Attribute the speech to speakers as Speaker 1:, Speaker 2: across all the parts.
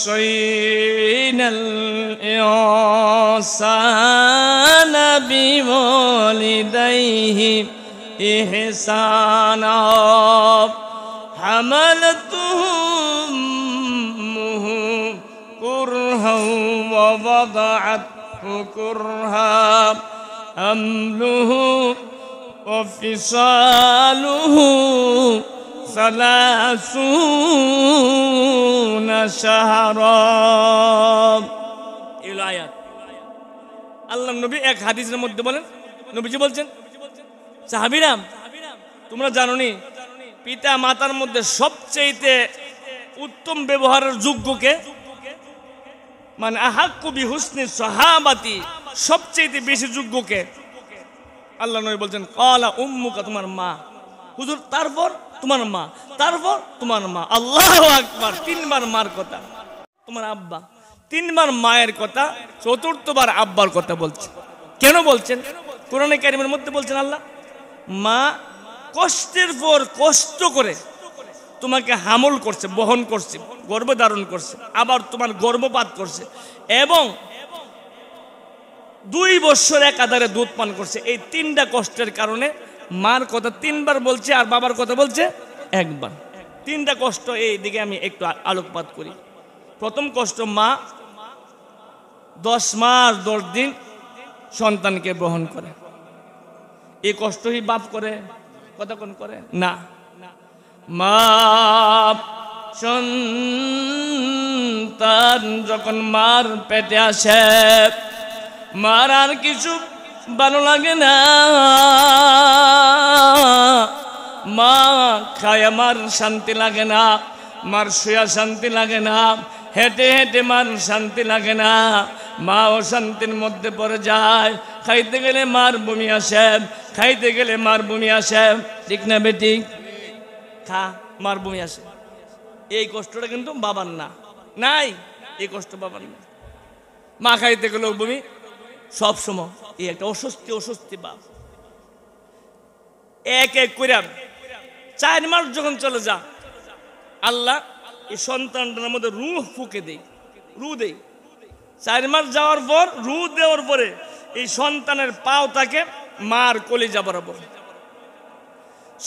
Speaker 1: ووصينا الإنسان بوالديه إحسانا حملته أمه كرها ووضعته كرها حمله وفصاله 30 شهرا এই আয়াত আল্লাহ নবী এক হাদিসের মধ্যে বলেন, নবীজি বলছেন, সাহাবীরা তোমরা জানো নি পিতা মাতার মধ্যে সবচেয়ে উত্তম ব্যবহারের যোগ্যকে, মানে আহাক্কু বিহুসনি সাহাবাতি, সবচেয়ে বেশি যোগ্যকে? আল্লাহ নবী বলছেন ক্বালা উম্মুকা, তোমার মা। হুজুর তারপর? তোমার মা। তারপর? তোমার মা। আল্লাহু আকবার, তিনবার মার কথা। তোমার আব্বা, তিনবার মায়ের কথা, চতুর্থবার আব্বার কথা বলছে। কেন বলছেন? কোরআনে কারীমের মধ্যে বলছেন আল্লাহ, মা কষ্টের পর কষ্ট করে তোমাকে হামল করছে, বহন করছে, গর্ভে ধারণ করছে, আবার তোমার গর্ভপাত করছে এবং 2 বছর একাধারে দুধ পান করছে। এই 3টা কষ্টের কারণে মার কথা 3বার বলছে আর বাবার কথা বলছে একবার। 3টা কষ্ট, এই দিকে আমি একটু আলোকপাত করি। প্রথম কষ্ট, মা 10 মাস 10 দিন সন্তানকে বহন করে। এই কষ্টই বাপ করে? কথা কোন করে না। মা সন্তান যখন মার পেটে আসে, মার আর কিছু ভালো লাগে না। মা খায় মার শান্তি লাগে না, মার শুয়া শান্তি লাগে না, হেঁটে হেঁটে মার শান্তি লাগে না, মা অশান্তির মধ্যে পড়ে যায়। খাইতে গেলে মার বমি আসে, খাইতে গেলে মার বমি আসে, ঠিক না বেটি? খা, মার বমি আসে। এই কষ্টটা কিন্তু বাবার না, নাই, এই কষ্ট বাবার না। মা খাইতে গেলেও বমি সব সময়, এই একটা অস্বস্তি, অস্বস্তি বাপ। এক এক করে 4 মাস যখন চলে যা, আল্লাহ এই সন্তানটার মধ্যে রূহ ফুঁকে দেই, রূহ দেই। 4 মাস যাওয়ার পর, রূহ দেওয়ার পরে এই সন্তানের পাও তাকে মার কলিজা বরাবর।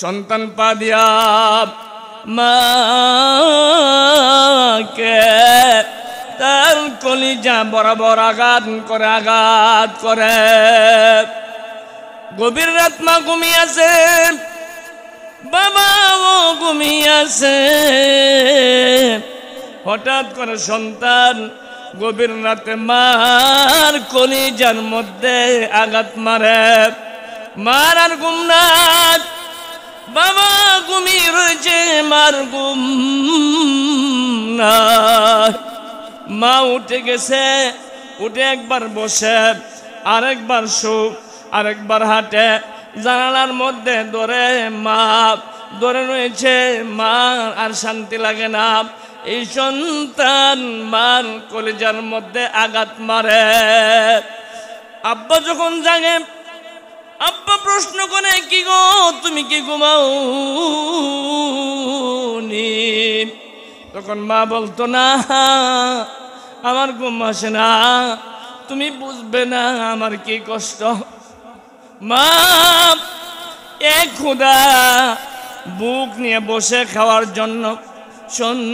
Speaker 1: সন্তান পা দিয়া মাকে তার কলিজা বরাবর আঘাত করে, আঘাত করে। গভীর রাত মা ঘুমিয়েছে, বাবাও ঘুমিয়েছে। হঠাৎ করে সন্তান গভীর রাতে মার কলিজার মধ্যে আঘাত মারে। মার আর ঘুম নাই, বাবা ঘুমিয়ে রয়েছে, মার ঘুম নাই। মা উঠে গেছে, উঠে একবার বসে, আরেকবার শু, আরেকবার হাঁটে, জানালার মধ্যে ধরে মা ধরে রয়েছে। মা আর শান্তি লাগে না। এই সন্তান মার কলিজার মধ্যে আঘাত মারে। আব্বা যখন জাগে, আব্বা প্রশ্ন করে, কি গো তুমি কি ঘুমাও নি? তখন মা বলতো, না আমার ঘুম আসে না, তুমি বুঝবে না আমার কি কষ্ট। মা এক ক্ষুধা বুক নিয়ে বসে খাওয়ার জন্য সন্তান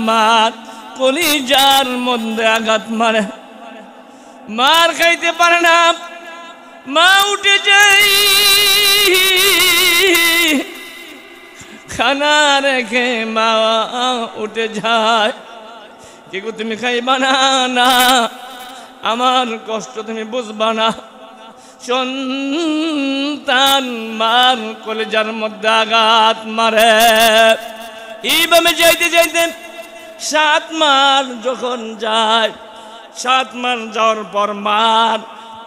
Speaker 1: মার কলিজার মধ্যে আঘাত মারে। মার খাইতে পারে না, মা উঠে যাই, খানা রেখে মা উঠে যায়। কি গো তুমি খাইবা না? না, আমার কষ্ট তুমি বুঝবা না। সন্তান মার কলিজার মধ্যে আঘাত মারে। এইভাবে যাইতে যাইতে 7 মাস যখন যায়, 7 মাস যাওয়ার পর মার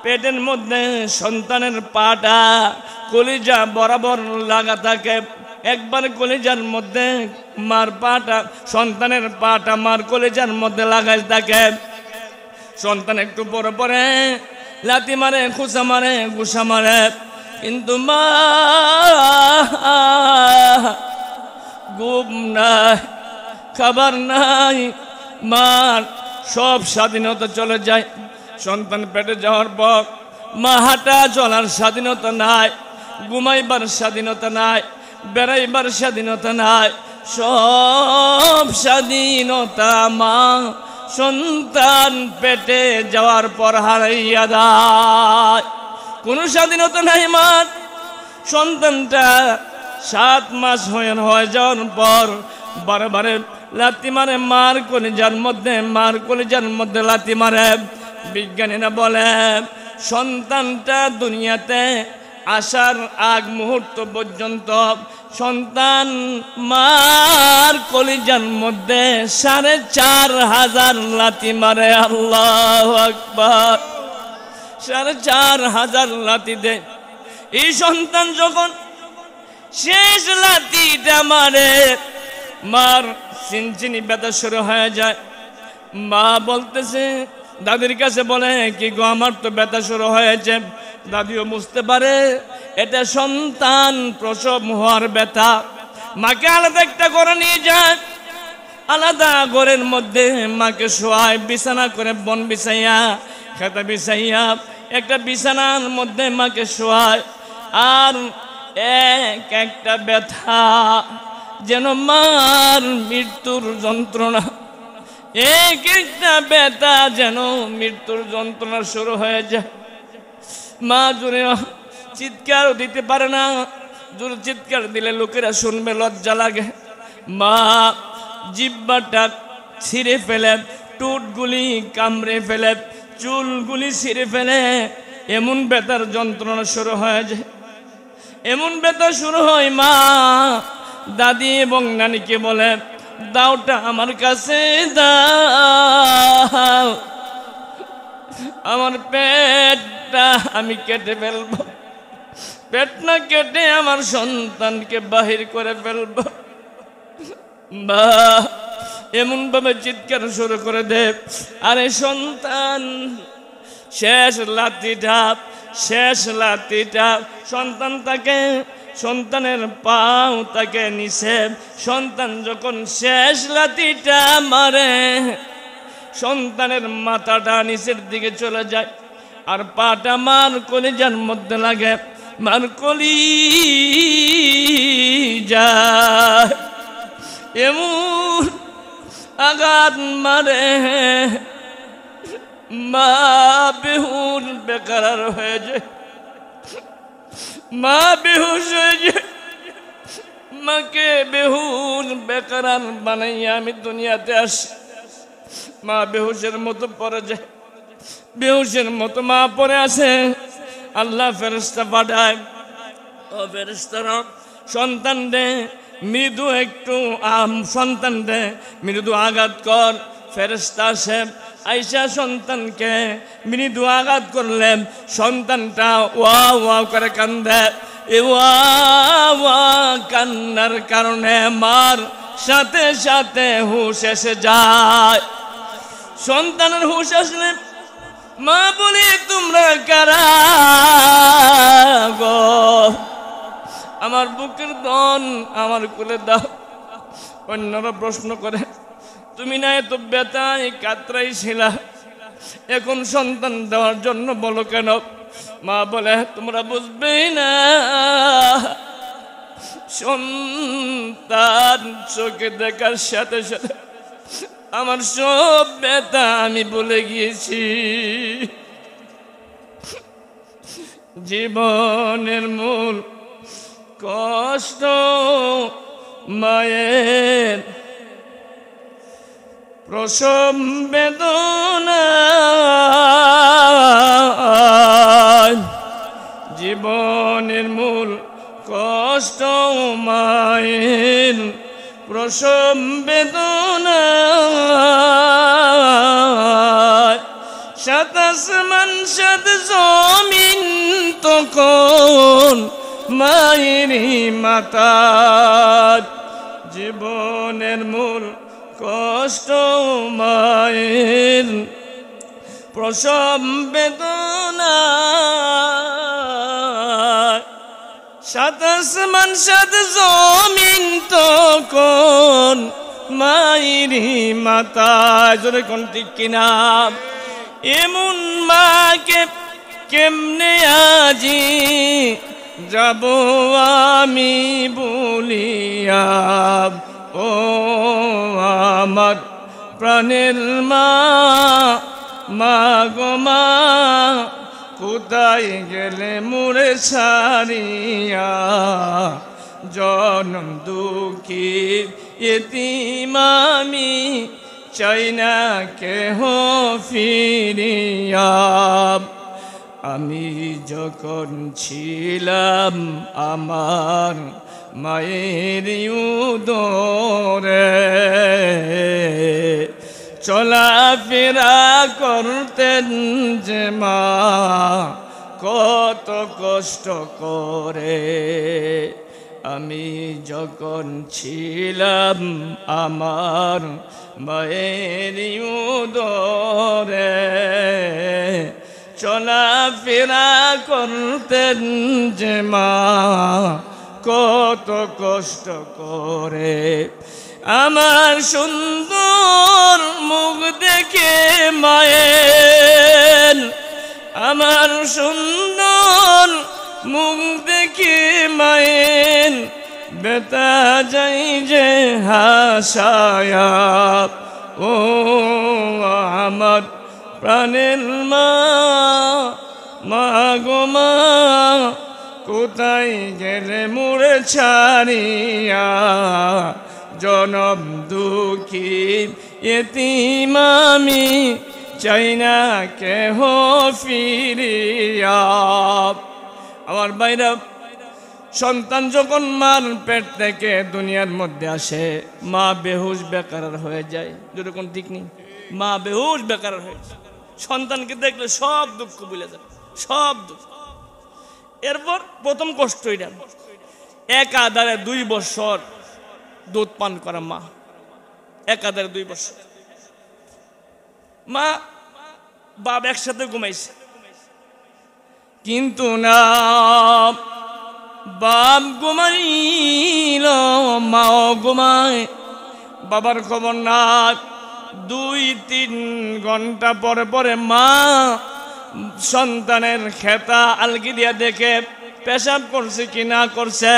Speaker 1: পেটের মধ্যে সন্তানের পাটা কলিজা বরাবর লাগা থাকে। একবার কলিজার মধ্যে মার পাটা, সন্তানের পাটা মার কলিজার মধ্যে লাগাই থাকে। সন্তান একটু পরে পরে লাথি মারে, খুসা মারে, ঘুষা মারে, কিন্তু মা ঘুম নাই, খাবার নাই, মার সব স্বাধীনতা চলে যায়। সন্তান পেটে যাওয়ার পর মা হাঁটা চলার স্বাধীনতা নাই, ঘুমাইবার স্বাধীনতা নাই, বেড়াইবার স্বাধীনতা নাই। সব স্বাধীনতা মা সন্তান পেটে যাওয়ার পর হারাইয়া দেয়। কোনো স্বাধীনতা নাই মার। সন্তানটা 7 মাস হয়ে যাওয়ার পর বারে বারে লাথি মারে মার কলিজার মধ্যে লাথি মারে। বিজ্ঞানীরা বলে সন্তানটা দুনিয়াতে আসার আগ মুহূর্ত পর্যন্ত সন্তান মার কলিজার মধ্যে 4500 লাথি মারে। আল্লাহু আকবার। 4500 লাথি দেয়। এই সন্তান যখন শেষ লাথিটা মারে মার চিনচিনি ব্যথা শুরু হয়ে যায়। মা বলতেছে, দাদির কাছে বলে, কি গো আমার তো ব্যথা শুরু হয়েছে। দাদিও বুঝতে পারে এটা সন্তান প্রসব হওয়ার ব্যথা। মাকে আলাদা একটা ঘরে নিয়ে যায়, আলাদা ঘরের মধ্যে মাকে শোয়ায়, বিছানা করে বন বিছাইয়া খেতা বিছাইয়া একটা বিছানার মধ্যে মাকে শোয়ায়। আর একটা ব্যথা যেন মার মৃত্যুর যন্ত্রণা, একটা ব্যথা যেন মৃত্যুর যন্ত্রণা শুরু হয়ে যায়। মা জোরে চিৎকার দিতে পারে না, জোরে চিৎকার দিলে লোকেরা শুনবে, লজ্জা লাগে। মা জিহ্বাটা ছিঁড়ে ফেলে, টুটগুলি কামড়ে ফেলে, চুলগুলি ছিঁড়ে ফেলে। এমন ব্যথার যন্ত্রণা শুরু হয়ে যায়। এমন ব্যথা শুরু হয়, মা দাদি এবং নানিকে বলে, দাওটা আমার কাছে দাও, আমার পেটটা আমি কেটে ফেলবো, পেট না কেটে আমার সন্তানকে বাহির করে ফেলবো। বা এমন ভাবে চিৎকার শুরু করে দে। আরে সন্তান শেষ লাথিটা সন্তান তাকে, সন্তানের পাও তাকে নিচে। সন্তান যখন শেষ লাথিটা মারে সন্তানের মাথাটা নিচের দিকে চলে যায়, আর পাটা মার কলিজার মধ্যে লাগে। মার কলিজা এমন আঘাত মারে, মা বেহুশ বেকার হয়ে যায়। মা বেহুশ হয়ে যায়। মাকে বেহুশ বেকার বানাইয়া আমি দুনিয়াতে আসি। মা বেহুশের মতো পড়ে যায়, বেহুশের মতো মা পড়ে আছে। আল্লাহ ফেরেশতা পাঠায়, ও ফেরেশতারা সন্তান দে মৃদু একটু সন্তান দে মৃদু আঘাত কর। ফেরেশতা আসে, আইসা সন্তানকে মৃদু আঘাত করলেন। সন্তানটা ওয়া ওয়া করে কান্দে। এ ওয়া ওয়া কান্নার কারণে মার সাথে সাথে হুঁশ এসে যায়। সন্তানের হুঁশ আসলে মা বলে, তোমরা কারা গো? আমার বুকের ধন আমার কোলে দাও। অন্যরা প্রশ্ন করে, তুমি না এত ব্যথায় কাতরাইছিলা, এখন সন্তান দেওয়ার জন্য বলো কেন? মা বলে, তোমরা বুঝবেই না, সন্তান চোখে দেখার সাথে সাথে আমার সব ব্যথা আমি ভুলে গিয়েছি। জীবনের মূল কষ্ট মায়ের প্রসব বেদনা। জীবনের মূল কষ্ট মায়ের প্রসব বেদনা। সাত আসমান সাত জমিন তখন মায়েরই মাতা। জীবনের মূল কষ্ট মায়ের প্রসব বেদনা। সাত আসমান সাত জমিন তখন মাইরি মাতা, জোরে কোন ঠিক কিনা? এমন মাকে কেমনে আজি যাব আমি বলিয়া, ও আমার প্রাণের মা, মা গো মা, কোথায় গেলে মোরে ছাড়িয়া? জনম দুঃখী এতিম আমি, চাই না কেহ ফিরিয়া। আমি যখন ছিলাম আমার মায়ের উদরে, চলাফেরা করতেন যে মা কত কষ্ট করে। আমি যখন ছিলাম আমার মায়ের উদরে, চলাফেরা করতেন যে মা কত কষ্ট করে। আমার সুন্দর মুখ দেখে মায়ের, আমার সুন্দর মুখ দেখে মায়ের বেতা যাই যে হাসায়া, ও আমার প্রাণের মা, মা গো মা, কোথায় গেলে মোরে ছাড়িয়া? জনম দুঃখী এতিম আমি, চাই না কেহ ফিরিয়া। আমার বাইরা, সন্তান যখন মার পেট থেকে দুনিয়ার মধ্যে আসে, মা বেহুশ বেকার হয়ে যায়। যেরকম ঠিক নেই, মা বেহুশ বেকার হয়ে যায়। সন্তানকে দেখলে সব দুঃখ ভুলে যায়, সব দুঃখ। এরপর প্রথম কষ্ট এটা, একাধারে 2 বছর দুধ পান করা মা, একাধারে 2 বছর। মা বাপ একসাথে ঘুমাইছে, কিন্তু না, বাপ ঘুমাইল মাও ঘুমায়, বাবার খবর না। 2-3 ঘন্টা পরে পরে মা সন্তানের খেতা আলগি দিয়া দেখে পেশাব করছে কি না করছে।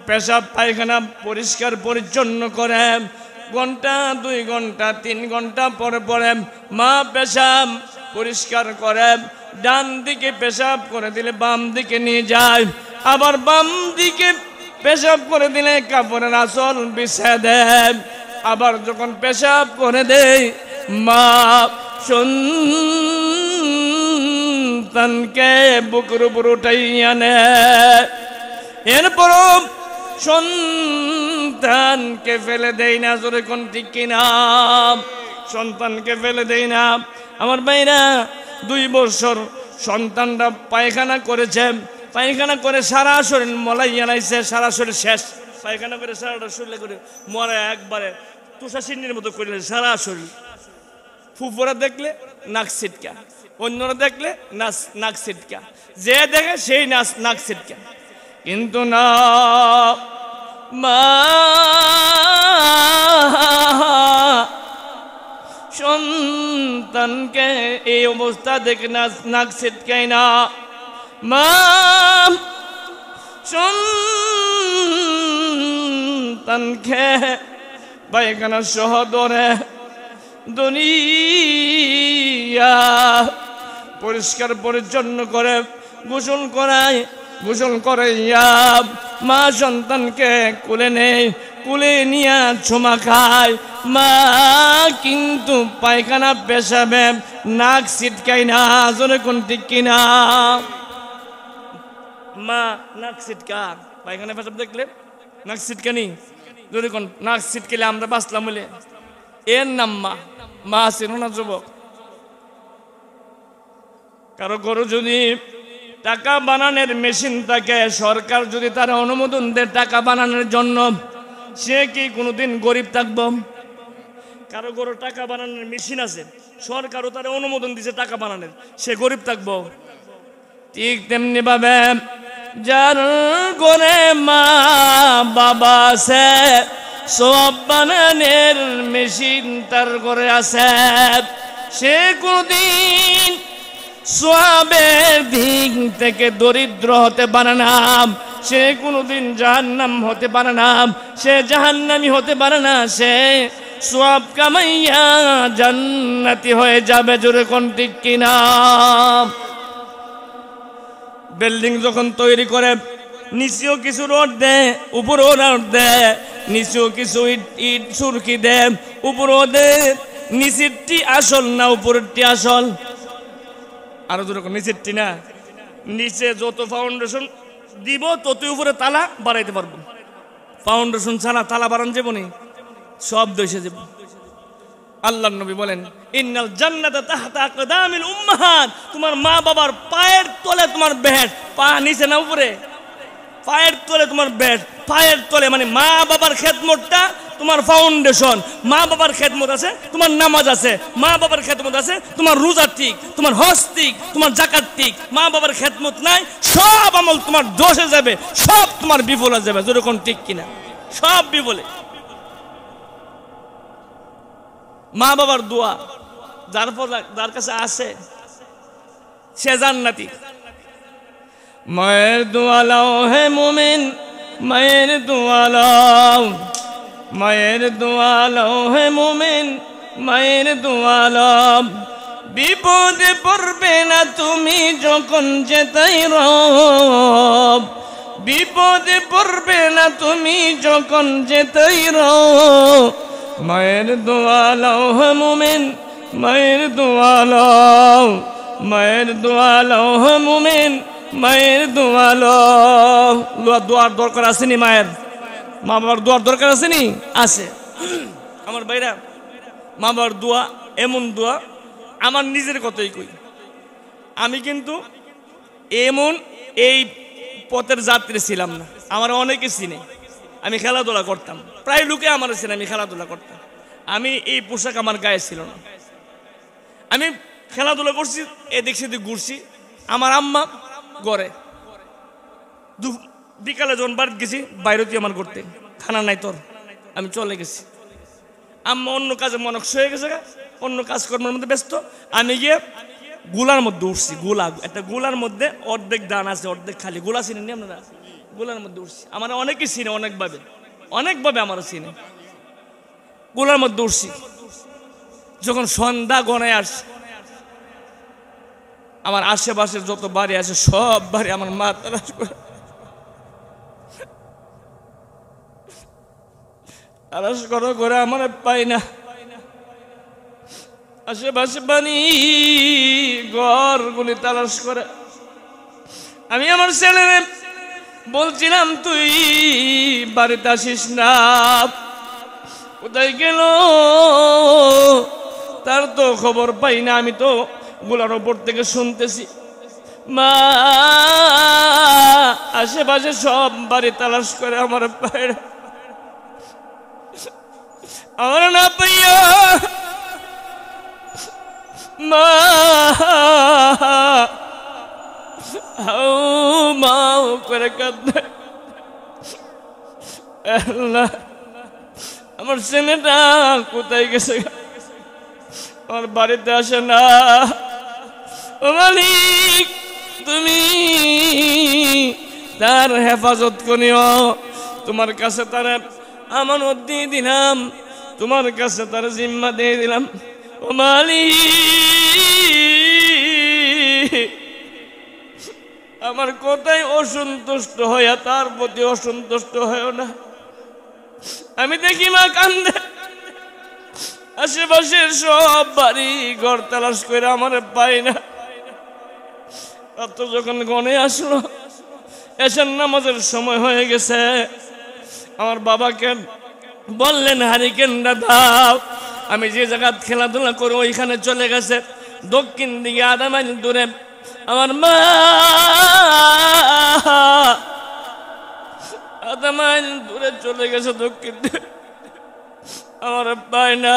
Speaker 1: পেশাব পায়খানা পরিষ্কার পরিচ্ছন্ন করে। ঘন্টা 2 ঘন্টা 3 ঘন্টা পরে পরে মা পেশাব পরিষ্কার করে। ডান দিকে পেশাব করে দিলে বাম দিকে নিয়ে যায়, আবার বাম দিকে পেশাব করে দিলে কাপড়ের আঁচল বিছিয়ে দেয়। আবার যখন পেশাব করে দেয়, মা সন্তানকে বুকের উপর উঠাইয়া নেয়। এরপরও সন্তানকে ফেলে দেয় না, জোরে কোন ঠিক কিনা? সন্তানকে ফেলে দেয় না। আমার ভাইরা, 2 বছর সন্তানটা পায়খানা করেছে, পায়খানা করে সারা শরীর মলাই আনাইছে, সারা শরীর শেষ। পায়খানা করে সারাটা শরীরে করে মরা একবারে তুষাশিন্নির মতো করলে সারা শরীর। ফুফুরা দেখলে নাক ছিটকা, অন্যরা দেখলে নাক ছিটকা, যে দেখে সেই নাক ছিটকা। কিন্তু না, মা সন্তানকে এই অবস্থা দেখে নাক ছিটকায় না। মা সন্তানকে পায়খানা সহ ধরে দুনিয়া পরিষ্কার পরিচ্ছন্ন করে গোসল করায়। গোসল করে মা সন্তানকে কোলে নেয়, কোলে নিয়ে ছোমা খায়। মা কিন্তু পায়খানা পেশাবে নাক ছিটকায় না, জোরে কোন ঠিক কিনা? মা নাক ছিটকা, পায়খানা পেশাব দেখলে নাক ছিটকানি, জোরে কোন? নাক ছিটকেলে আমরা বাঁচলাম বলে এর নাম মা। মা ছিল না যুবক? কারো ঘরে যদি টাকা বানানোর মেশিন থাকে, সরকার যদি তার অনুমোদন দেয় টাকা বানানোর জন্য, সে কি কোনোদিন গরিব থাকব? কারো ঘরে টাকা বানানোর মেশিন আছে, সরকারও তার অনুমোদন দিছে টাকা বানানোর, সে গরিব থাকব? ঠিক তেমনি ভাবে যার ঘরে মা বাবা আছে, সওয়াব বানানোর মেশিন তার ঘরে আছে, সে কোনদিন সওয়াবের দিক থেকে দরিদ্র হতে পারে না, সে কোনদিন জাহান্নাম হতে পারে না, সে জাহান্নামী হতে পারে না, সে সওয়াব কামাইয়া জান্নাতি হয়ে যাবে। জোরে কোন ঠিক কিনা? বিল্ডিং যখন তৈরি করে নিচেও কিছু রড দেয়, উপরেও রড দেয়, নিচেও কিছু ইট সুরকি দেয়, উপরেও দেয়। নিচেরটি আসল না উপরেরটি আসল? আরো যেরকম নিচেরটি না, নিচে যত ফাউন্ডেশন দিব ততই উপরে তালা বাড়াইতে পারবো। ফাউন্ডেশন ছাড়া তালা বাড়ান যাবো নি, সব দইসে যাব। আল্লাহর নবী বলেন, ইন্নাল জান্নাতা তাহতা আকদামিল উম্মাহাত, তোমার মা বাবার পায়ের তলে তোমার বেড, পা নিচে না উপরে, পায়ের তলে তোমার বেড, পায়ের তলে মানে মা বাবার খেদমতটা তোমার ফাউন্ডেশন। মা বাবার খেদমত আছে, তোমার নামাজ আছে, মা বাবার খেদমত আছে, তোমার রোজা ঠিক, তোমার হজ ঠিক, তোমার যাকাত ঠিক। মা বাবার খেদমত নাই, সব আমল তোমার দোষে যাবে, সব তোমার বিফলে যাবে। যেরকম ঠিক কিনা? সব বিফলে। মা বাবার দোয়া যার কাছে আছে সে জান্নাতি। মায়ের দোয়া লাও হে মুমিন, মায়ের দোয়া লাও, মায়ের দোয়া লাও হে মুমিন, মায়ের দোয়া লাও। বিপদে পড়বে না তুমি যখন যেতাই রব, বিপদে পড়বে না তুমি যখন যেতাই রব। মায়ের দোয়া লাও হে মুমিন, মায়ের দোয়া লাও, মায়ের দোয়া লাও হে মুমিন, মায়ের দোয়া লাও। দোয়ার দরকার আসেনি? মায়ের মা বাবার দোয়ার দরকার আসেনি? আছে। আমার ভাইরা, মা বাবার দোয়া এমন দোয়া, আমার নিজের কথাই কই, আমি কিন্তু এমন এই পথের যাত্রী ছিলাম না, আমার অনেকে চিনে। আমি খেলাধুলা করতাম, প্রায় লোকে আমার চিনে আমি খেলাধুলা করতাম। আমি এই পোশাক আমার গায়ে ছিল না, আমি খেলাধুলা করছি, এদিক সেদিক ঘুরছি। আমার আম্মা গড়ে বিকালে যখন বাড়িতে গেছি, বাইরেতে আমার করতে খানা নাই তোর, আমি চলে গেছি। আম্মা অন্য কাজে মনস্ক হয়ে গেছে, অন্য কাজকর্মের মধ্যে ব্যস্ত। আমি গিয়ে গোলার মধ্যে উঠছি। গোলা, একটা গোলার মধ্যে অর্ধেক দান আছে, অর্ধেক খালি। গোলা চিনেন নি আপনারা? গোলার মধ্যে উঠছি। আমার অনেকে চিনে, অনেকভাবে, অনেকভাবে আমার চিনে। গোলার মধ্যে উঠছি। যখন সন্ধ্যা গনায় আসছে, আমার আশেপাশের যত বাড়ি আছে সব বাড়ি আমার মা তালাশ করে, তালাশ করে আমার পাই না। আশেপাশে বাড়ি ঘরগুলি তালাশ করে। আমি আমার ছেলে বলছিলাম, তুই বাড়িতে আসিস না, কোথায় গেল? তার তো খবর পাই না। আমি তো গোলার ওপর থেকে শুনতেছি, মা আশেপাশে সব বাড়ি তালাশ করে আমার পায়রা, আমার না পাইয়া মা মাও করে কাঁদে। আল্লাহ, আমার ছেলেটা কোথায় গেছে? আমার বাড়িতে আসে না। ও মালিক, তুমি তার হেফাজত করিও। তোমার কাছে তার আমানত দিয়ে দিলাম, তোমার কাছে তার জিম্মা দিয়ে দিলাম। ও মালিক, আমার কথায় অসন্তুষ্ট হইয়া তার প্রতি অসন্তুষ্ট হয় না। আমি দেখি মা কান্দে, আশেপাশের সব বাড়ি ঘর তালাশ করে আমার পাই না। রাত যখন গনে আসলো, এশার নামাজের সময় হয়ে গেছে, আমার বাবাকে বললেন হারিকেনটা দাও। আমি যে জায়গা খেলাধুলা করে ওইখানে চলে গেছে, দক্ষিণ দিকে আধা মাইল দূরে। আমার মা আধা মাইল দূরে চলে গেছে দক্ষিণ দিকে, আমার পায় না।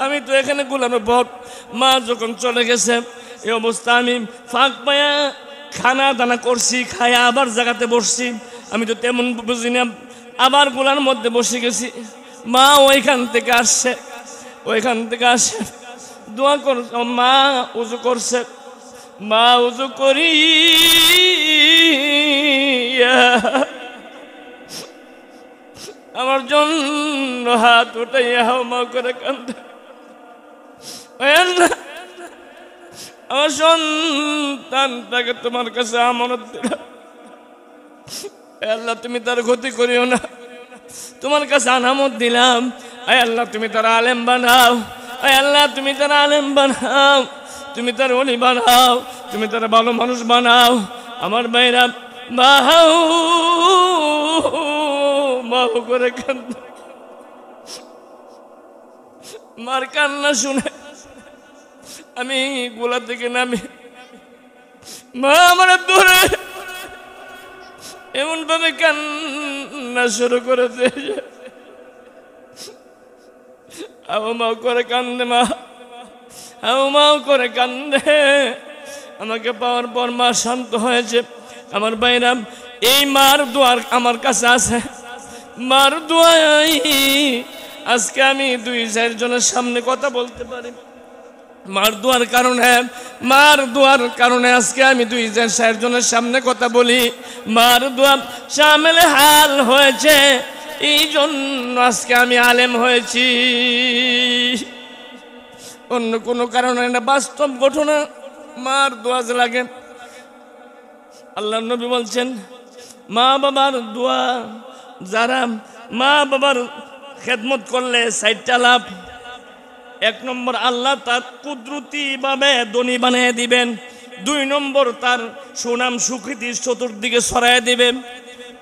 Speaker 1: আমি তো এখানে গোলামের পর, মা যখন চলে গেছে, এই অবস্থা আমি ফাঁক পায়া খানা দানা করছি, খায়া আবার জায়গাতে বসছি, আমি তো তেমন বুঝি না, আবার গোলার মধ্যে বসে গেছি। মা ওইখান থেকে আসছে, দোয়া করছে, মা উজু করছে, মা উজু করি আমার জন্য হাত উঠাইয়া হাওমাও করে কান্দে, আমার সন্তানটাকে তোমার কাছে আমানত দিলাম, আল্লাহ তুমি তার ক্ষতি করিও না, তোমার কাছে আনামত দিলাম, আয় আল্লাহ তুমি তার আলেম বানাও, আয় আল্লাহ তুমি তার আলেম বানাও, তুমি তার ওলি বানাও, তুমি তার ভালো মানুষ বানাও। আমার ভাইরা মাহ করে কান্দ, মার কান্না শুনে আমি গোলা থেকে নামি, মা আমার ধরে এমন ভাবে কান্না শুরু করেছে, হাউমাউ করে কান্দে, মা হাউমাউ করে কান্দে। আমাকে পাওয়ার পর মা শান্ত হয়েছে। আমার ভাইরাম, এই মার দোয়ার আমার কাছে আছে, মার দোয়াই আজকে আমি 2-4 জনের সামনে কথা বলতে পারি। মার দোয়ার কারণে আজকে আমি 2-4 জনের সামনে কথা বলি। মার দোয়া শামিল হাল হয়েছে, এই জন্য আজকে আমি আলেম হয়েছি, অন্য কোনো কারণে না, বাস্তব ঘটনা। মার দোয়া লাগে। আল্লাহ নবী বলছেন, মা বাবার দোয়া, যারা মা বাবার খেদমত করলে 4টা লাভ। 1 নম্বর, আল্লাহ তার কুদরতি ভাবে ধনী বানিয়ে দিবেন। 2 নম্বর, তার সুনাম সুকৃতি চতুর্দিকে ছড়ায় দিবেন।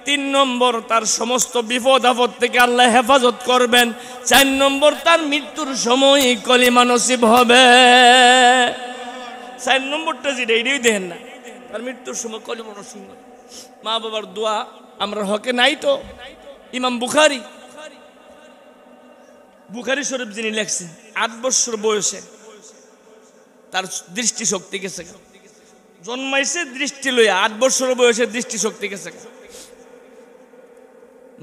Speaker 1: 3 নম্বর, তার সমস্ত বিপদ আপদ থেকে আল্লাহ হেফাজত করবেন। 4 নম্বর, তার মৃত্যুর সময় কলিমা নসিব হবে। 4 নম্বরটা যেটা, এটাই দেখেন না, তার মৃত্যুর সময় কলিমা নসিব হবে। মা বাবার দোয়া আমরা হকে নাই তো। ইমাম বুখারী শরীফ যিনি লেখছেন, 8 বছর বয়সে তার দৃষ্টিশক্তি গেছে, জন্মাইছে দৃষ্টি লইয়া, 8 বছর বয়সে দৃষ্টিশক্তি গেছে।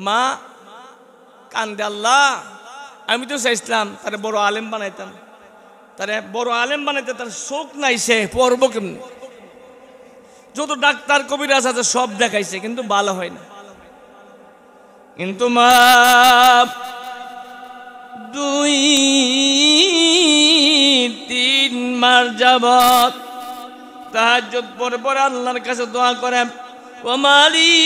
Speaker 1: মা কান্দে, আল্লাহ আমি তো চাইছিলাম তারে বড় আলেম বানাইতাম, তার চোখ নাই, সে পড়বো কেমনি? যত ডাক্তার কবিরাজ আছে সব দেখাইছে, কিন্তু ভালো হয় না। কিন্তু মা 2-3 মাস যাবত তাহাজ্জুদ পরে আল্লাহর কাছে দোয়া করে, ও মালিক,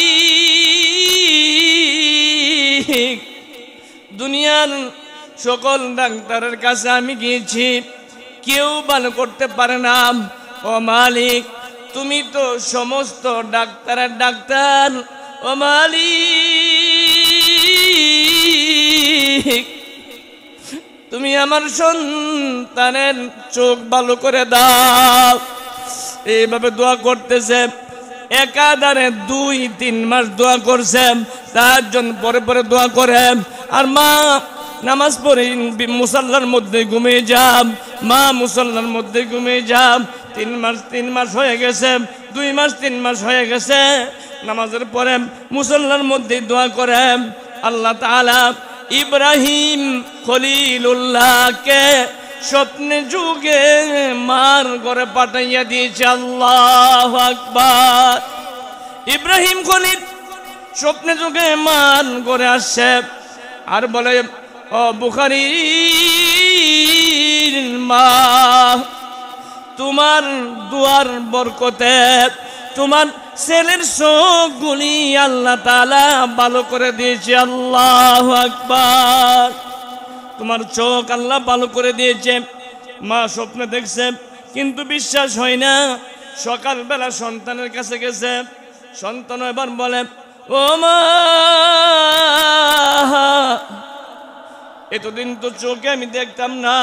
Speaker 1: দুনিয়ার সকল ডাক্তারের কাছে আমি গিয়েছি, কেউ ভালো করতে পারে না। ও মালিক, তুমি তো সমস্ত ডাক্তারের ডাক্তার। ও মালিক, তুমি আমার সন্তানের চোখ ভালো করে দাও। এইভাবে দোয়া করতেছে, একাধারে 2-3 মাস দোয়া করছে, তাহাজ্জুদ পরে দোয়া করে। আর মা নামাজ পড়ে মুসাল্লার মধ্যে ঘুমিয়ে যাম, মা মুসাল্লার মধ্যে ঘুমিয়ে যাম। 3 মাস হয়ে গেছে, 2 মাস 3 মাস হয়ে গেছে। নামাজের পরে মুসাল্লার মধ্যে দোয়া করে। আল্লাহ তাআলা ইব্রাহিম খলিলুল্লাহকে স্বপ্নে যুগে মার ঘরে পাঠাইয়া দিয়েছে। আল্লাহু আকবার। ইব্রাহিম খলিল স্বপ্নে যুগে মার ঘরে আসছে আর বলে, ও বুখারীর মা, তোমার দুয়ার বরকতে তোমার ছেলের চোখগুলি আল্লাহ তাআলা ভালো করে দিয়েছে। আল্লাহু আকবার। তোমার চোখ আল্লাহ ভালো করে দিয়েছে। মা স্বপ্নে দেখছে, কিন্তু বিশ্বাস হয় না। সকালবেলা সন্তানের কাছে গেছে, সন্তান এবার বলে, ও মা, এতদিন তো চোখে আমি দেখতাম না,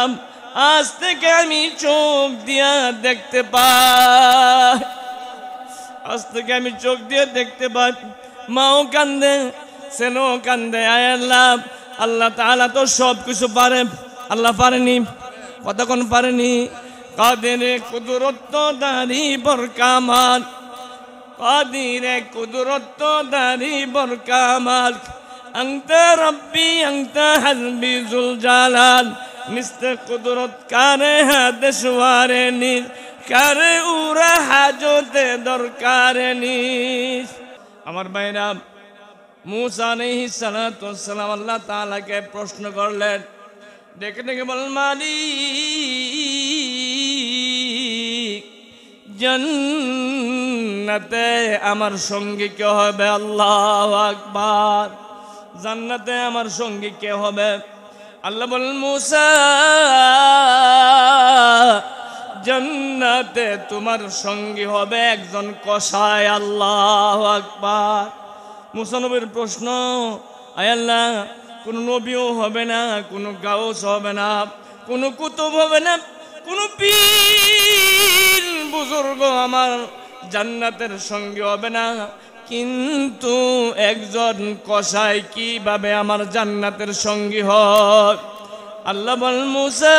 Speaker 1: আজ থেকে আমি চোখ দিয়া দেখতে পাই, আজ থেকে আমি চোখ দিয়ে দেখতে পাই। মাও কান্দে, ছেলেও কান্দে। আয় আল্লাহ, আল্লাহ তাআলা তো সব কিছু পারে, আল্লাহ পারেনি? কতক্ষণ পারেনি? কাদের কুদরত দারি বরকামান, قادر قدرت داری برکامال انت ربی انت حسبی ذوالجلال مثل قدرت کاره دشواره نیست کاره او را حاجت দরকার نیست আমার ভাইরা मूसा আলাইহিস সালাতু ওয়াস সালাম আল্লাহ তাআলাকে প্রশ্ন করলেন ডেকে ডেকে বলেন মালিক জান্নাতে আমার সঙ্গী কে হবে আল্লাহু আকবার জান্নাতে আমার সঙ্গী কে হবে আল্লাহ বলেন मूसा জান্নাতে তোমার সঙ্গী হবে একজন কসাই আল্লাহু আকবার मूसा নবীর প্রশ্ন আয় আল্লাহ কোন নবীও হবে না কোন গাউস হবে না কোন কুতুব হবে না কোন পীর বুজুর্গ আমার জান্নাতের সঙ্গী হবে না কিন্তু একজন কসাই কিভাবে আমার জান্নাতের সঙ্গী হয় আল্লাহ বল मूसा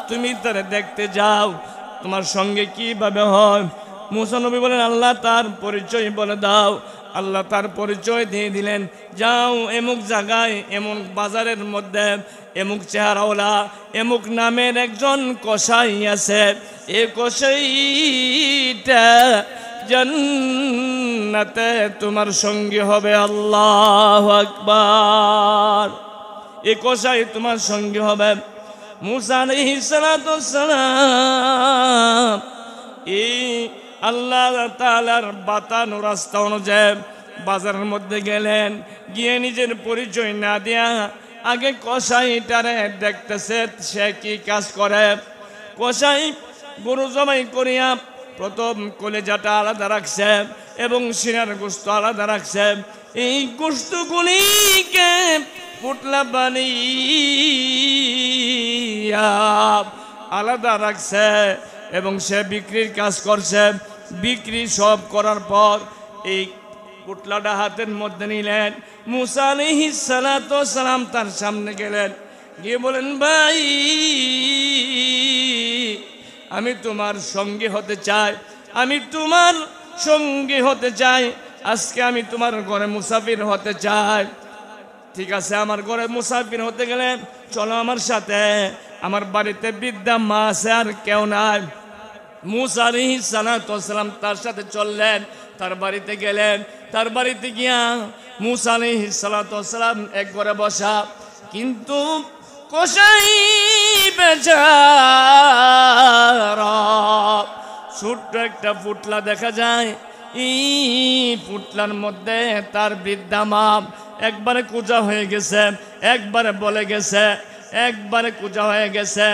Speaker 1: তুমি তারে দেখতে যাও তোমার সঙ্গে কিভাবে হয় मूसा নবী বলেন আল্লাহ তার পরিচয় বলে দাও আল্লাহ তার পরিচয় দিয়ে দিলেন যাও এমুক জায়গায় এমন বাজারের মধ্যে এমুক চেহারাওয়ালা এমুক নামের একজন কসাই আছে এই কসাইটা জান্নাতে তোমার সঙ্গী হবে আল্লাহু আকবার এই কসাই তোমার সঙ্গী হবে मूसा আলাইহিস সালাতু ওয়াস সালাম এই আল্লাহ তাআলার বাতানো রাস্তা অনুযায়ী বাজারের মধ্যে গেলেন গিয়ে নিজের পরিচয় না দিয়া আগে কসাইটারে দেখতেছে সে কি কাজ করে কসাই গরু জবাই করিয়া প্রথম কলিজাটা আলাদা রাখছে এবং সিনার গোশত আলাদা রাখছে এই গোশতগুলিকে পুটলা বানিয়ে আলাদা রাখছে এবং সে বিক্রির কাজ করছে বিক্রি সব করার পর এই পুটলাটা হাতের মধ্যে নিলেন मूसा আলাইহিস সালাতু ওয়াস সালাম তার সামনে গেলেন গিয়ে বলেন ভাই আমি তোমার সঙ্গী হতে চাই আমি তোমার সঙ্গী হতে চাই আজকে আমি তোমার ঘরে মুসাফির হতে চাই ঠিক আছে আমার ঘরে মুসাফির হতে গেলে চলো আমার সাথে আমার বাড়িতে বৃদ্ধা মা আছে আর কেউ নাই मूसा আলাইহিস সালাতু ওয়াস সালাম তার সাথে চললেন তার বাড়িতে গেলেন তার বাড়িতে গিয়া मूसा আলাইহিস সালাতু ওয়াস সালাম এক ঘরে বসা কিন্তু কসাই বেচারা ছোট্ট একটা পুটলা দেখা যায় এই পুটলার মধ্যে তার বৃদ্ধা মা একবারে কুজা হয়ে গেছে একবারে বলে গেছে একবারে কুজা হয়ে গেছে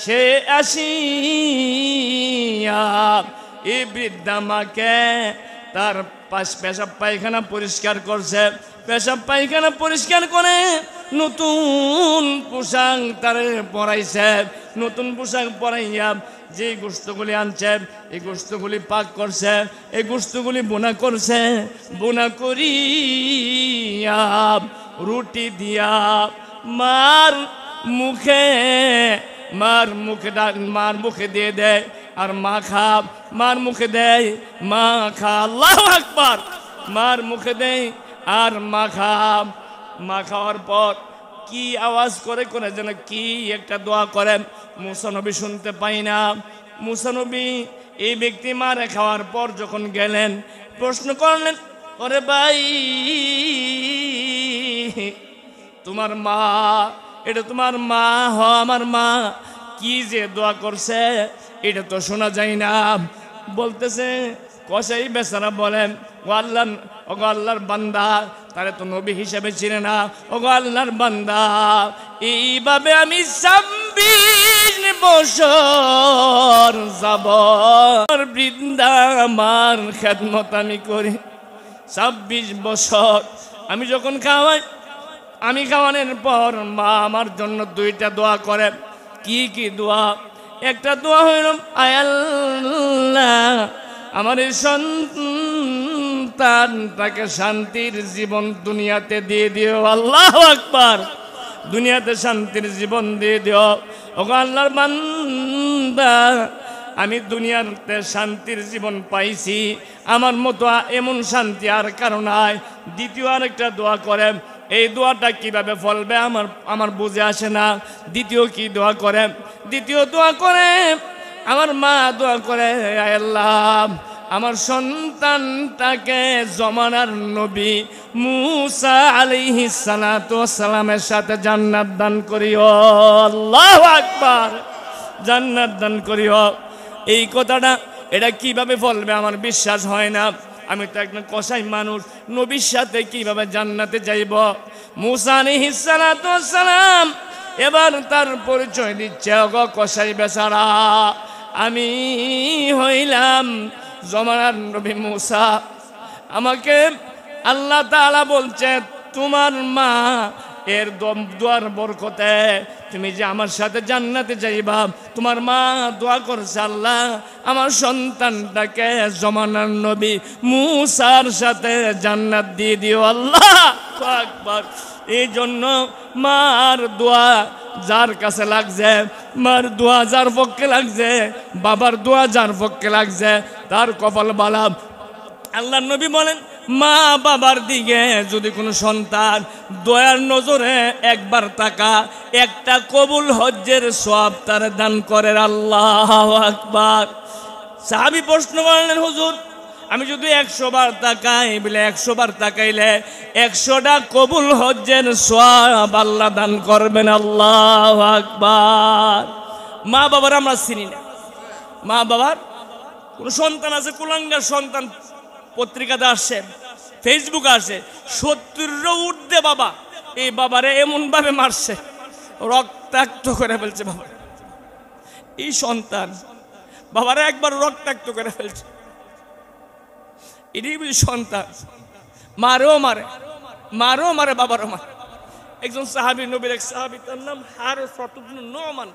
Speaker 1: সে আসিয়া এই বৃদ্ধা মাকে তার পেশাব পায়খানা পরিষ্কার করছে পেশাব পায়খানা পরিষ্কার করে নতুন পোশাক তারে পরাইছে নতুন পোশাক পরাইয়া যে গোশতগুলি আনছে এই গোশতগুলি পাক করছে এই গোশতগুলি বোনা করছে বোনা করিয়া রুটি দিয়া মার মুখে দিয়ে দেয় আর মা খা মার মুখে দেয় মা খা আল্লাহু আকবার মার মুখে দেয় আর মা খাওয়ার পর কি আওয়াজ করে করে যেন কি একটা দোয়া করেন मूसा নবী শুনতে পাই না मूसा নবী এই ব্যক্তি মারে খাওয়ার পর যখন গেলেন প্রশ্ন করলেন ওরে ভাই তোমার মা এটা তোমার মা আমার মা কি যে দোয়া করছে এটা তো শোনা যায় না বলতেছে কসাই বেচারা বলেন ও আল্লাহর বান্দা তারে তো নবী হিসেবে চিনে না ও আল্লাহর বান্দা এইভাবে আমি 26 বছর যাব বৃন্দা আমার খেদমত আমি করি 26 বছর আমি যখন খাওয়াই আমি খাওয়ানোর পর মা আমার জন্য 2টা দোয়া করে কি কি দোয়া একটা দোয়া হইল আয় আল্লাহ আমার এই সন্তানটাকে শান্তির জীবন দুনিয়াতে দিয়ে দিও আল্লাহু আকবার দুনিয়াতে শান্তির জীবন দিয়ে দিও ওগো আল্লাহর বান্দা আমি দুনিয়াতে শান্তির জীবন পাইছি, আমার মতো এমন শান্তি আর কারো নাই। দ্বিতীয় আরেকটা দোয়া করেন, এই দোয়াটা কিভাবে ফলবে আমার বুঝে আসে না। দ্বিতীয় কি দোয়া করে? দ্বিতীয় দোয়া করে আমার মা দোয়া করে, আয় আল্লাহ আমার সন্তানটাকে জমানার নবী মুসা আলাইহিস সালাতু ওয়াস সালামের সাথে জান্নাত দান করিও। আল্লাহু আকবার, জান্নাত দান করিও। এই কথাটা এটা কিভাবে ফলবে আমার বিশ্বাস হয় না। আমি তো একজন কসাই মানুষ, নবীর সাথে কিভাবে জান্নাতে যাইব? মুসা আলাইহিস সালাতু ওয়াস সালাম এবার তার পরিচয় দিচ্ছে, ওগো কসাই বেচারা, আমি হইলাম জমানার নবী মুসা। আমাকে আল্লাহ তাআলা বলছে তোমার মা এর দোয়ার বরকতে তুমি যে আমার সাথে জান্নাতে যাইবা, তোমার মা দোয়া করছে আল্লাহ আমার সন্তানটাকে জমানার নবী মুসার সাথে জান্নাত দিয়ে দিও। আল্লাহু আকবার। এই জন্য মার দোয়া যার কাছে লাগছে, মার দোয়া যার পক্ষে লাগছে, বাবার দোয়া যার পক্ষে লাগছে তার কপাল বালা। আল্লাহর নবী বলেন, মা বাবার দিকে যদি কোনো সন্তান দয়ার নজরে একবার তাকা, একটা কবুল হজ্জের সওয়াব তার দান করে। আল্লাহু আকবার। সাহাবী প্রশ্ন করলেন, হুজুর আমি যদি 100 বার তাকাই, বলে 100 বার তাকাইলে 100টা কবুল হজ্জের সওয়াব আল্লাহ দান করবেন। আল্লাহু আকবার। মা বাবার আমরা চিনি না, মা বাবার কোনো সন্তান আছে, কুলাঙ্গার সন্তান, পত্রিকাতে আসছে, ফেসবুকে আসে, 70-এর ঊর্ধ্বে বাবা এই বাবারে এমন ভাবে মারছে, রক্তাক্ত করে ফেলছে বাবা। এই সন্তান বাবারে একবার রক্তাক্ত করে ফেলছে, এটাই বুঝি সন্তান। মারেও মারে, মারেও মারে, বাবারও মারে। একজন সাহাবী, নবীর এক সাহাবী, তার নাম হারিসা ইবনে নুমান।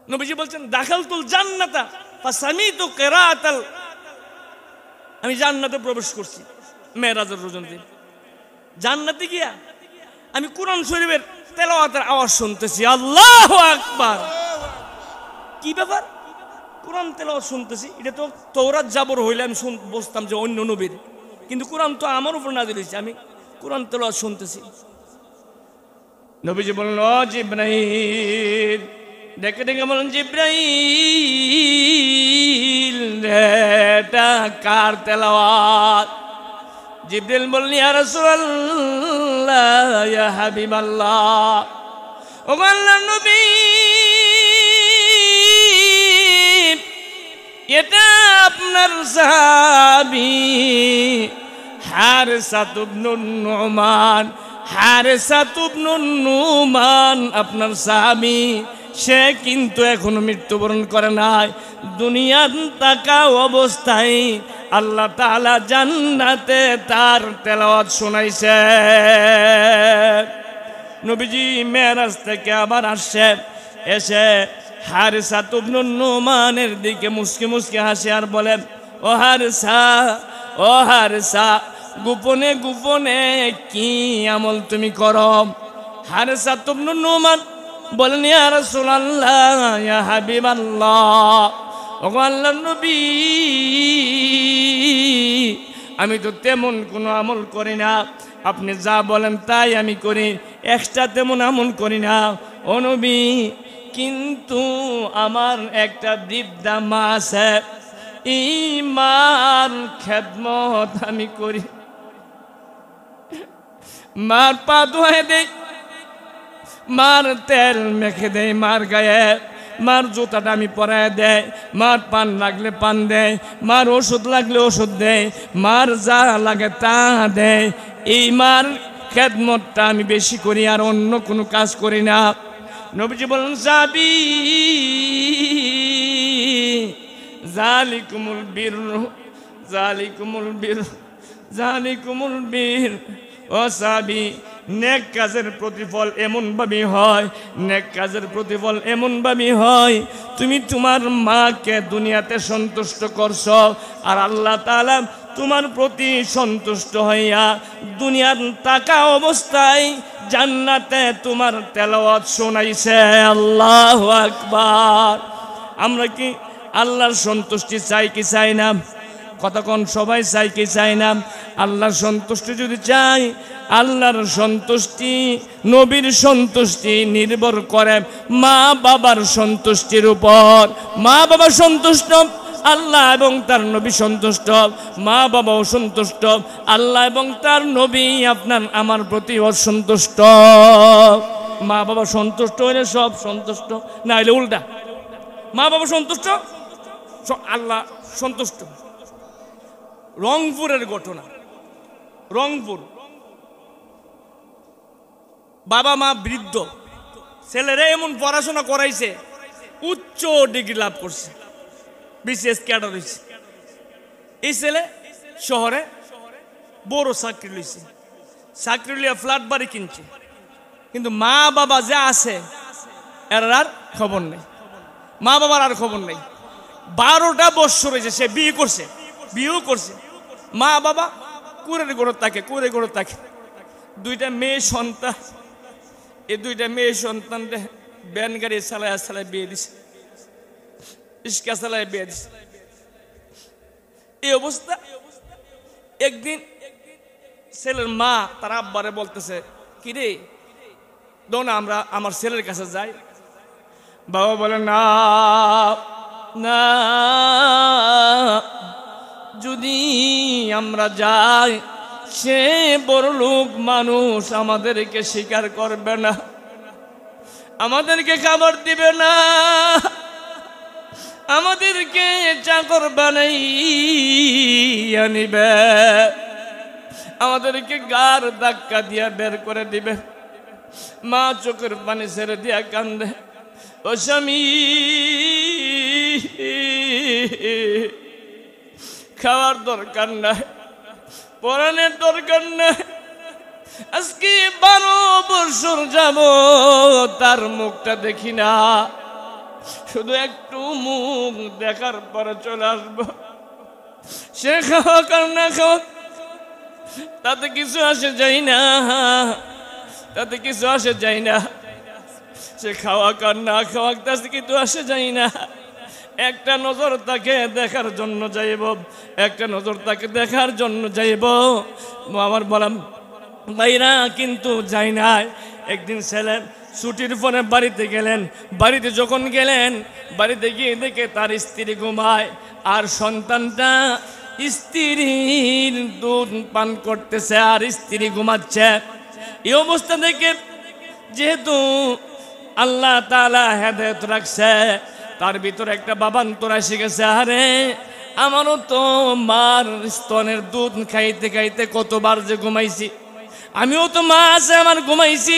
Speaker 1: নবীজি বলছেন, দাখালতুল জান্নাতা ফাসামিতু কিরাআতাল, আমি জান্নাতে প্রবেশ করছি মেরাজের রোজন দিন। জান্নাতে গিয়া আমি কোরআন শরীফের তেলাওয়াতের আওয়াজ শুনতেছি। আল্লাহু আকবার। কি ব্যাপার? কোরআন তেলাওয়াত শুনতেছি, এটা তো তৌরাত জাবর হইলে আমি বসতাম যে অন্য নবীর, কিন্তু কোরআন তো আমার উপর নাযিল হয়েছে, আমি কোরআন তেলাওয়াত শুনতেছি। নবীজি বললেন, ও জিবরাইল, ডেকে ডেকে বলেন, জিবরাইল এটা কার তেলাওয়াত? জিবরাইল বললেন, ইয়া রাসূলুল্লাহ, ইয়া হাবিবাল্লাহ, ও আল্লাহর নবী, এটা আপনার সাহাবী হারিসা ইবনে নুমান। হারিসা ইবনে নুমান আপনার সাহাবী, সে কিন্তু এখনো মৃত্যুবরণ করে নাই। দুনিয়ার থাকা অবস্থায় আল্লাহ তাআলা জান্নাতে তার তেলাওয়াত শোনাইছে। নবীজি মেরাজ থেকে আবার আসছে, এসে হারিসা ইবনে নুমানের দিকে মুস্কি মুস্কি হাসে আর বলেন, ও হারিসা, ও হারিসা, গোপনে গোপনে কি আমল তুমি করো? হারিসা ইবনে নুমান বলেন, ইয়া রাসূলুল্লাহ, ইয়া হাবিবাল্লাহ, ও আল্লাহর নবী, আমি তো তেমন কোনো আমল করি না, আপনি যা বলেন তাই আমি করি, এক্সট্রা তেমন আমল করি না ও নবী। কিন্তু আমার একটা বৃদ্ধা মা আছে, এই মার খেদমত আমি করি, মার পা ধুয়ে দেই, মার তেল মেখে দেয় মার গায়ে, মার জুতাটা আমি পরায় দেয়, মার পান লাগলে পান দেয়, মার ওষুধ লাগলে ওষুধ দেয়, মার যা লাগে তা দেয়। এই মার খেদমতটা আমি বেশি করি, আর অন্য কোনো কাজ করি না। নবীজি বলেন, সাহাবী, জালিকুমুল বীর, জালিকুমুল বীর, জালিকুমুল বীর। ও সাহাবী, নেক কাজের প্রতিফল এমন ভাবে হয়, নেক কাজের প্রতিফল এমন ভাবে হয়, তুমি তোমার মাকে দুনিয়াতে সন্তুষ্ট করছো, আর আল্লাহ তাআলা তোমার প্রতি সন্তুষ্ট হইয়া দুনিয়ার থাকা অবস্থায় জান্নাতে তোমার তেলাওয়াত শোনাইছে। আল্লাহু আকবার। আমরা কি আল্লাহর সন্তুষ্টি চাই কি চাই না? কতক্ষণ সবাই চাই কি চাই না? আল্লাহর সন্তুষ্টি যদি চাই, আল্লাহর সন্তুষ্টি, নবীর সন্তুষ্টি নির্ভর করে মা বাবার সন্তুষ্টির উপর। মা বাবা সন্তুষ্ট, আল্লাহ এবং তার নবী সন্তুষ্ট। মা বাবাও সন্তুষ্ট, আল্লাহ এবং তার নবী আপনার আমার প্রতি অসন্তুষ্ট। মা বাবা সন্তুষ্ট হইলে সব সন্তুষ্ট, না হইলে উল্টা। মা বাবা সন্তুষ্ট, আল্লাহ সন্তুষ্ট। রংপুরের ঘটনা, রংপুর, বাবা মা বৃদ্ধ, ছেলেরা এমন পড়াশোনা করাইছে, উচ্চ ডিগ্রি লাভ করছে, বিশেষ ক্যাডার হয়েছে। এই ছেলে শহরে বড় চাকরি লইছে, চাকরি লিয়া ফ্ল্যাট বাড়ি কিনছে, কিন্তু মা বাবা যা আছে এর আর খবর নেই। মা বাবার আর খবর নেই। 12টা বৎসর হয়েছে সে বিয়ে করছে, বিয়েও করছে। মা বাবা কুড়ে গড়ে থাকে, কুড়ে গড়ে থাকে। 2টা মেয়ে সন্তান, এই 2টা মেয়ে সন্তানটা ব্যান গাড়ি চালায় চালায় বিয়ে দিছে, ইস্কা চালায় বিয়ে দিছে। এই অবস্থা। একদিন ছেলের মা তার আব্বারে বলতেছে, কিরে দো না আমরা আমার ছেলের কাছে যাই। বাবা বলে, না না, যদি আমরা যাই সে বড় লোক মানুষ, আমাদেরকে স্বীকার করবে না, আমাদেরকে খাবার দিবে না, আমাদেরকে চাকর বানাইয়া নিবে, আমাদেরকে গার ধাক্কা দিয়া বের করে দিবে। মা চোখের পানি ছেড়ে দিয়া কান্দে, ও স্বামী খাওয়ার দরকার নাই, পরানের দরকার নাই, আজকে 12 বছর যাব তার মুখটা দেখি না, শুধু একটু মুখ দেখার পরে চলে আসবো। সে খাওয়া কার না খাওয়া তাতে কিছু আসে যায় না, তাতে কিছু আসে যায় না। সে খাওয়া কার না খাওয়া তাতে কিছু আসে যায় না। একটা নজর তাকে দেখার জন্য যাইব, একটা নজর তাকে দেখার জন্য যাইব। আমার বললাম ভাইরা কিন্তু যাই নাই। একদিন ছেলে ছুটির পরে বাড়িতে গেলেন, বাড়িতে যখন গেলেন বাড়িতে গিয়ে দেখে তার স্ত্রী ঘুমায় আর সন্তানটা স্ত্রীর দুধ পান করতেছে আর স্ত্রী ঘুমাচ্ছে। এই অবস্থা দেখে যেহেতু আল্লাহ তাআলা হেদায়েত রাখছে, তার ভিতরে একটা বাবান্তর এসে গেছে, আরে আমারও তো মার স্তনের দুধ খাইতে খাইতে কতবার যে ঘুমাইছি, আমিও তো মা আছে আমার ঘুমাইছি,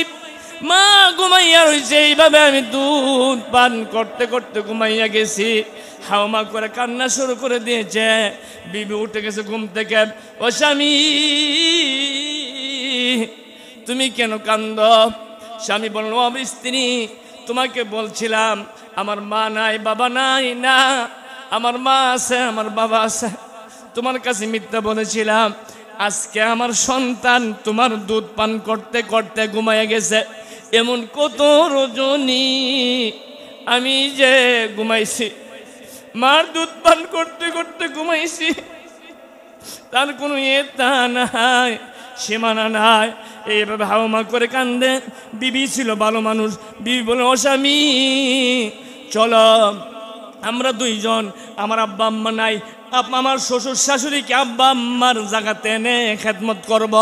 Speaker 1: মা ঘুমাইয়া রয়েছে, এইভাবে আমি দুধ পান করতে করতে ঘুমাইয়া গেছি। হাওমা করে কান্না শুরু করে দিয়েছে। বিবি উঠে গেছে ঘুম থেকে, ও স্বামী তুমি কেন কান্দ? স্বামী বলল, ও স্ত্রী তোমাকে বলছিলাম আমার মা নাই বাবা নাই, না আমার মা আছে আমার বাবা আছে, তোমার কাছে মিথ্যা বলেছিলাম। আজকে আমার সন্তান তোমার দুধ পান করতে করতে ঘুমাইয়া গেছে। এমন কত রজনী আমি যে ঘুমাইছি, মার দুধ পান করতে করতে ঘুমাইছি, তার কোনো এটা নাই, সীমানা নাই। এইভাবে হাওমা করে কান্দে। বিবি ছিল ভালো মানুষ, বিবি বলে, ও স্বামী চলো আমরা 2 জন, আমার আব্বা আম্মা নাই, আমার শ্বশুর শাশুড়িকে আব্বা আম্মার জায়গাতে এনে খেদমত করব।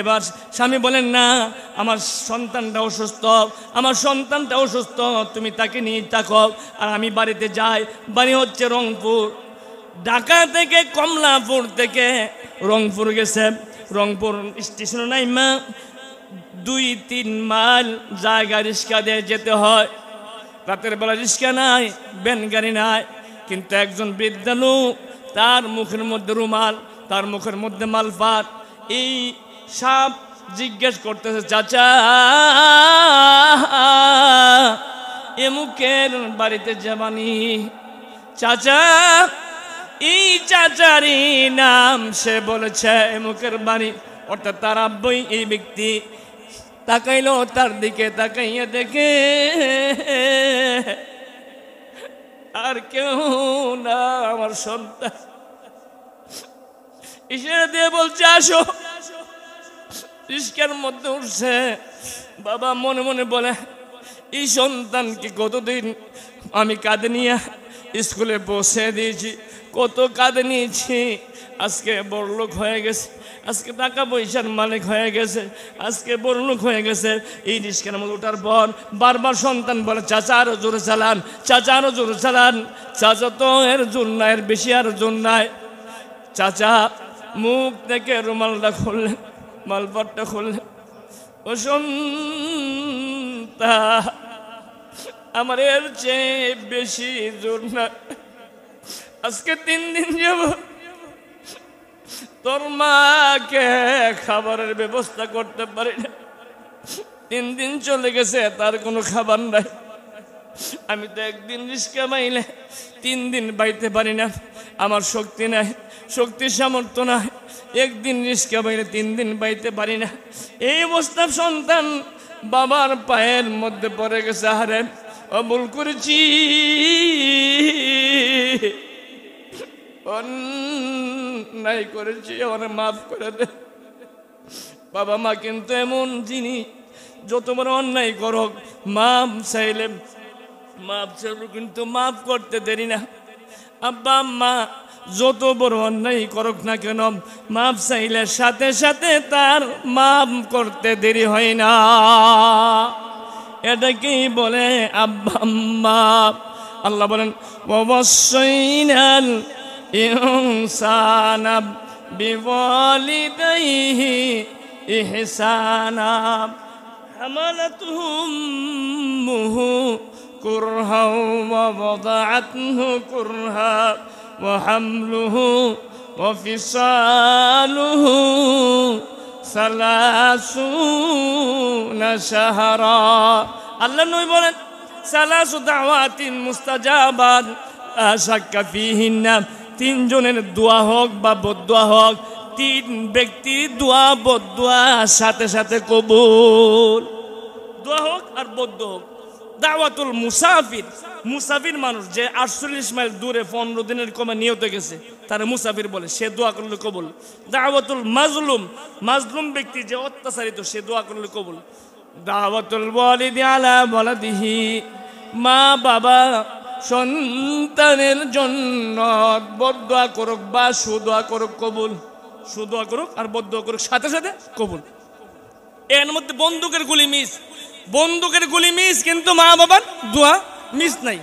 Speaker 1: এবার স্বামী বলেন, না আমার সন্তানটা অসুস্থ, আমার সন্তানটা অসুস্থ, তুমি তাকে নিয়ে থাকো আর আমি বাড়িতে যাই। বাড়ি হচ্ছে রংপুর। ঢাকা থেকে কমলাপুর থেকে রংপুর গেছে, রংপুর স্টেশনে নাইমা 2-3 মাইল জায়গা রিক্সা দিয়ে যেতে হয়। রাতের বেলা রিক্সা নাই, ভ্যান গাড়ি নাই, কিন্তু একজন বৃদ্ধ লোক, তার মুখের মধ্যে রুমাল, তার মুখের মধ্যে মালপাত। এই সাপ জিজ্ঞেস করতেছে, চাচা এ মুখের বাড়িতে যাবানি? চাচা, এই চাচারই নাম সে বলেছে এমুকের বাড়ি, অর্থাৎ তার আব্বই এই ব্যক্তি। তাকাইলো তার দিকে, তাকাইয়া দেখে আর কেউ না, আমার সন্তান। ইশারা দিয়ে বলছে আসো। রিস্কার মধ্যে উঠছে। বাবা মনে মনে বলে এই সন্তানকে কতদিন আমি কাঁধে নিয়ে স্কুলে বসে দিয়েছি, কত কাঁধে নিয়েছি, আজকে বড়লোক হয়ে গেছে, আজকে টাকা পয়সার মালিক হয়ে গেছে, আজকে বড়লোক হয়ে গেছে। এই রিস্কার মধ্যে ওঠার পর বারবার সন্তান বলে চাচা আরো জোরে চালান, চাচা আরো জোরে চালান। চাচা তো এর জোর নাই, এর বেশি আর জোর নাই। চাচা মুখ থেকে রুমালটা খুললেন, মালপটটা খুললেন। ও সন্তান, আমার এর চেয়ে বেশি জোর না। আজকে 3 দিন যাব তোর মাকে খাবারের ব্যবস্থা করতে পারি না। 3 দিন চলে গেছে, তার কোনো খাবার নাই। আমি তো একদিন রিস্কা মাইলে 3 দিন বাইতে পারি না, আমার শক্তি নাই, শক্তি সামর্থ্য নাই। একদিন রিস্কা বাইরে 3 দিন বাইতে পারি না। এই অবস্থা সন্তান বাবার পায়ের মধ্যে পড়ে গেছে। আরে ভুল করেছি, অন্যায় করেছি, আমার মাফ করে দে। বাবা মা কিন্তু এমন জিনিস, যত বড় অন্যায় করো মাফ চাইলে মাফ চাইলে কিন্তু মাফ করতে দেরি না। আব্বা আম্মা যত বড় অন্যায় করুক না কেন, মাফ চাইলে সাথে সাথে তার মাফ করতে দেরি হয় না। এটাকেই বলে আব্বা আম্মা। আল্লাহ বলেন ওয়াসাইনাল ইনসানা বিওয়ালিদাইহি ইহসানা হামালাতুহু উম্মুহু কুরহা ওয়া ওয়াদাআতহু কুরহা ওয়া হামলুহু ওয়া ফিসালুহু 30 শাহরা। আল্লাহ নবী বলেন 3 দাওয়াতিন মুস্তাজাবাত লা শাক্কা ফীহিন্না। 3 জনের দোয়া হোক বা বদদোয়া হোক, 3 ব্যক্তির দোয়া বদদোয়া সাথে সাথে কবুল। দোয়া হোক আর বদদোয়া হোক। দাওয়াতুল মুসাফির, মুসাফির মানুষ যে 48 মাইল দূরে 15 দিনের কমে নিয়ত গেছে, তারা মুসাফির বলে, সে দোয়া করলে কবুল। দাওয়াতুল মাজলুম, মাজলুম ব্যক্তি যে অত্যাচারিত, সে দোয়া করলে কবুল। দাওয়াতুল ওয়ালিদি আলা ওয়ালাদিহি, মা বাবা সন্তানের জন্য বদদোয়া করুক বা সুদোয়া করুক কবুল। সুদোয়া করুক আর বদদোয়া করুক সাথে সাথে কবুল। এর মধ্যে বন্দুকের গুলি মিস, বন্দুকের গুলি মিস, কিন্তু মা বাবার দোয়া মিস নাই।